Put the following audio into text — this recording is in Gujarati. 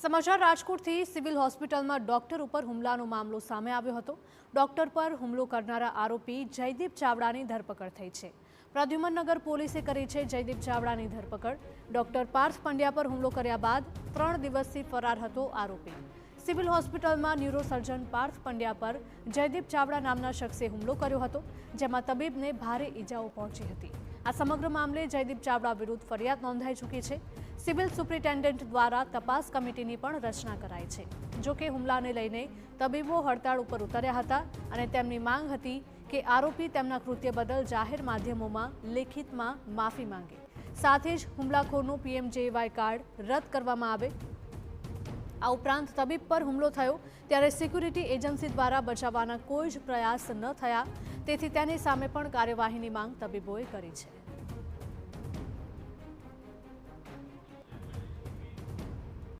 સમાચાર રાજકોટથી સિવિલ હોસ્પિટલમાં ડોક્ટર ઉપર હુમલાનો મામલો સામે આવ્યો હતો। ડોક્ટર પર હુમલો કરનારા આરોપી જયદીપ ચાવડાની ધરપકડ થઈ છે। પ્રદ્યુમનનગર પોલીસે કરી છે જયદીપ ચાવડાની ધરપકડ। ડોક્ટર પાર્થ પંડ્યા પર હુમલો કર્યા બાદ 3 દિવસથી ફરાર હતો આરોપી। સિવિલ હોસ્પિટલમાં ન્યુરોસર્જન પાર્થ પંડ્યા પર જયદીપ ચાવડા નામના શખ્સે હુમલો કર્યો હતો, જેમાં તબીબને ભારે ઈજાઓ પહોંચી હતી। આ સમગ્ર મામલે જયદીપ ચાવડા વિરુદ્ધ ફરિયાદ નોંધાઈ ચૂકી છે। સિવિલ સુપ્રિન્ટેન્ડન્ટ દ્વારા તપાસ કમિટીની પણ રચના કરાઈ છે। જો કે હુમલાને લઈને તબીબો હડતાળ ઉપર ઉતર્યા હતા અને તેમની માંગ હતી કે આરોપી તેમના કૃત્ય બદલ જાહેર માધ્યમોમાં લેખિતમાં માફી માંગે, સાથે જ હુમલાખોરનું PMJY કાર્ડ રદ કરવામાં આવે। આ ઉપરાંત તબીબ પર હુમલો થયો ત્યારે સિક્યુરિટી એજન્સી દ્વારા બચાવવાના કોઈ જ પ્રયાસ ન થયા, તેથી તેની સામે પણ કાર્યવાહીની માંગ તબીબોએ કરી છે।